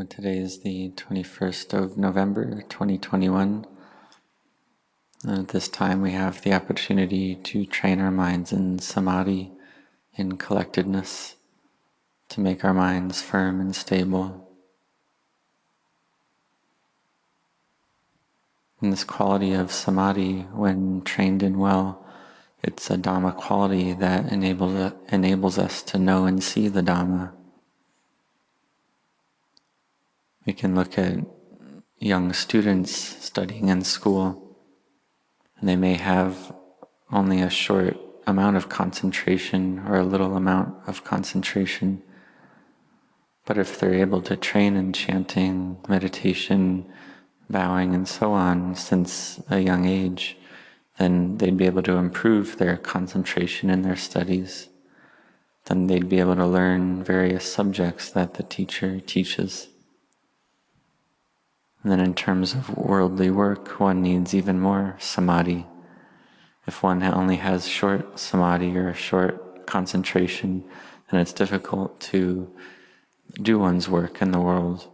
So today is the 21st of November, 2021. And at this time we have the opportunity to train our minds in samadhi, in collectedness, to make our minds firm and stable. And this quality of samadhi, when trained in well, it's a Dhamma quality that enables us to know and see the Dhamma. We can look at young students studying in school, and they may have only a short amount of concentration or a little amount of concentration. But if they're able to train in chanting, meditation, bowing, and so on since a young age, then they'd be able to improve their concentration in their studies. Then they'd be able to learn various subjects that the teacher teaches. And then in terms of worldly work, one needs even more samadhi. If one only has short samadhi or short concentration, then it's difficult to do one's work in the world.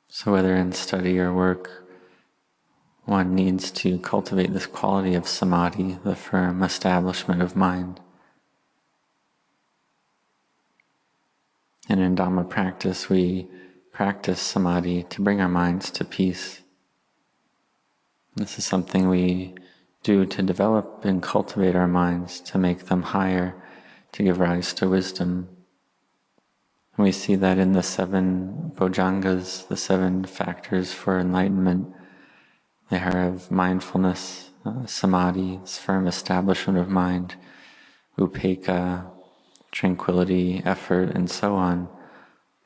So whether in study or work, one needs to cultivate this quality of samadhi, the firm establishment of mind. And in Dhamma practice, we practice samadhi to bring our minds to peace. This is something we do to develop and cultivate our minds, to make them higher, to give rise to wisdom. And we see that in the 7 bojjhangas, the 7 factors for enlightenment. They have mindfulness, samadhi, this firm establishment of mind, upekkha, tranquility, effort, and so on.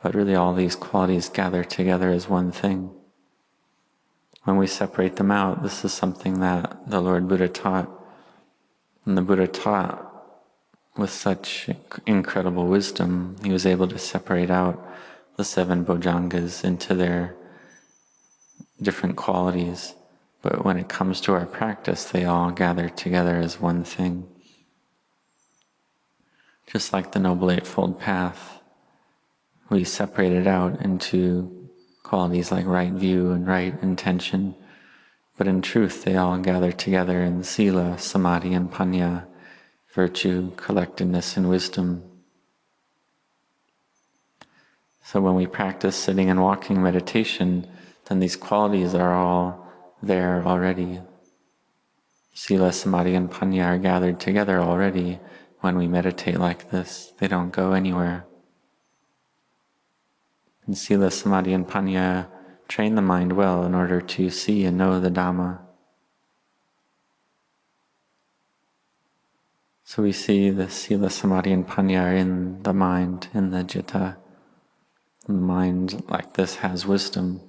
But really all these qualities gather together as one thing. When we separate them out, this is something that the Lord Buddha taught. And the Buddha taught with such incredible wisdom. He was able to separate out the 7 bojjhangas into their different qualities. But when it comes to our practice, they all gather together as one thing. Just like the Noble Eightfold Path, we separate it out into qualities like right view and right intention, but in truth they all gather together in sila, samadhi, and panya, virtue, collectedness, and wisdom. So when we practice sitting and walking meditation, then these qualities are all there already. Sila, samadhi, and panya are gathered together already. When we meditate like this, they don't go anywhere. And sila, samadhi, and panya train the mind well in order to see and know the Dhamma. So we see the sila, samadhi, and panya are in the mind, in the citta. The mind like this has wisdom.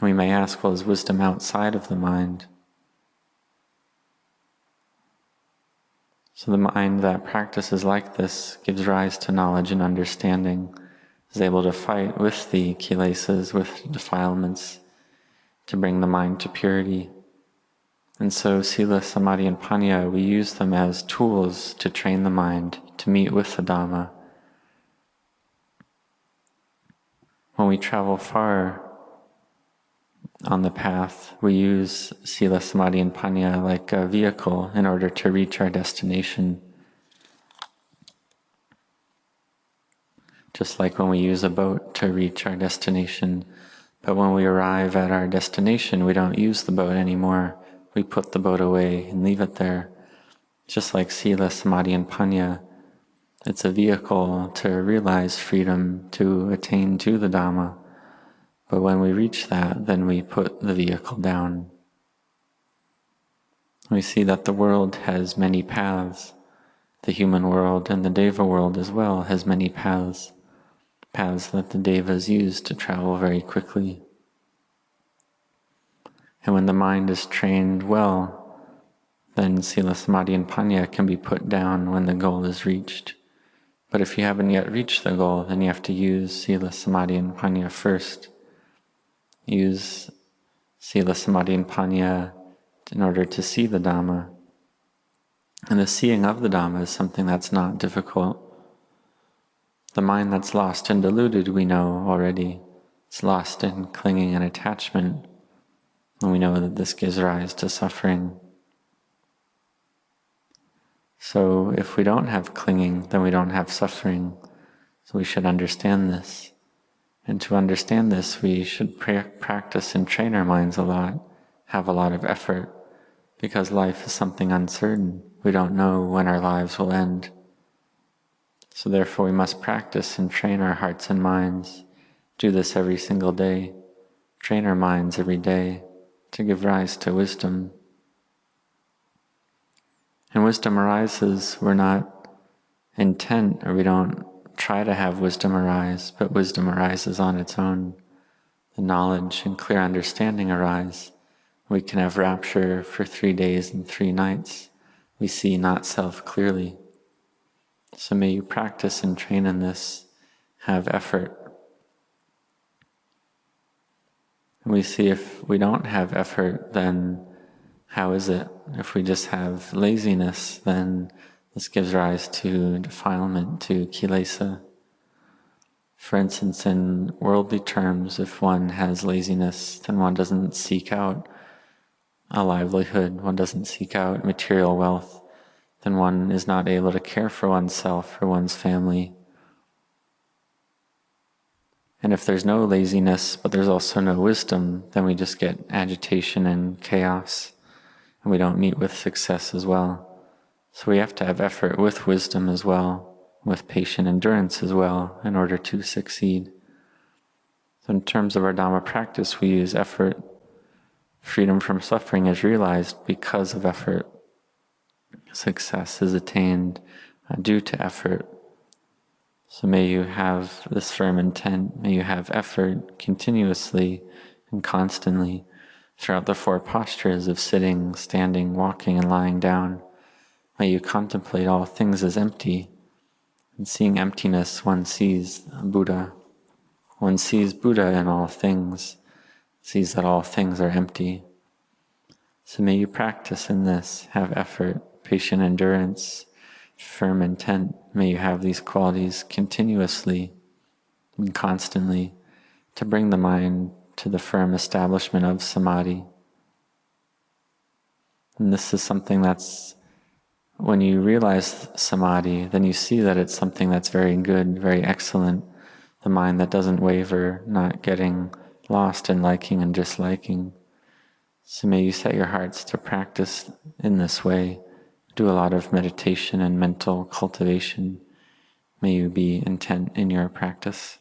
And we may ask, well, is wisdom outside of the mind? So the mind that practices like this gives rise to knowledge and understanding, is able to fight with the kilesas, with defilements, to bring the mind to purity. And so sila, samadhi, and panya, we use them as tools to train the mind to meet with the Dhamma. When we travel far on the path, we use sila, samadhi, and panya like a vehicle in order to reach our destination. Just like when we use a boat to reach our destination. But when we arrive at our destination, we don't use the boat anymore. We put the boat away and leave it there. Just like sila, samadhi, and panya, it's a vehicle to realize freedom, to attain to the Dhamma. But when we reach that, then we put the vehicle down. We see that the world has many paths. The human world and the Deva world as well has many paths. Paths that the Devas use to travel very quickly. And when the mind is trained well, then sila, samadhi, and panya can be put down when the goal is reached. But if you haven't yet reached the goal, then you have to use sila, samadhi, and panya first. Use sila, samadhi, and panya in order to see the Dhamma. And the seeing of the Dhamma is something that's not difficult. The mind that's lost and deluded, we know already. It's lost in clinging and attachment, and we know that this gives rise to suffering. So if we don't have clinging, then we don't have suffering. So we should understand this. And to understand this, we should practice and train our minds a lot, have a lot of effort, because life is something uncertain. We don't know when our lives will end. So therefore we must practice and train our hearts and minds. Do this every single day. Train our minds every day to give rise to wisdom. And wisdom arises, we're not intent, or we don't try to have wisdom arise, but wisdom arises on its own. The knowledge and clear understanding arise. We can have rapture for 3 days and 3 nights. We see not self clearly. So may you practice and train in this, have effort. And we see if we don't have effort, then how is it? If we just have laziness, then this gives rise to defilement, to kilesa. For instance, in worldly terms, if one has laziness, then one doesn't seek out a livelihood, one doesn't seek out material wealth, then one is not able to care for oneself or one's family. And if there's no laziness, but there's also no wisdom, then we just get agitation and chaos, and we don't meet with success as well. So we have to have effort with wisdom as well, with patient endurance as well, in order to succeed. So in terms of our Dhamma practice, we use effort. Freedom from suffering is realized because of effort. Success is attained due to effort. So may you have this firm intent, may you have effort continuously and constantly throughout the 4 postures of sitting, standing, walking, and lying down. May you contemplate all things as empty. And seeing emptiness, one sees Buddha. One sees Buddha in all things, sees that all things are empty. So may you practice in this, have effort, patient endurance, firm intent. May you have these qualities continuously and constantly to bring the mind to the firm establishment of samadhi. And this is something that's, when you realize samadhi, then you see that it's something that's very good, very excellent. The mind that doesn't waver, not getting lost in liking and disliking. So may you set your hearts to practice in this way. Do a lot of meditation and mental cultivation. May you be intent in your practice.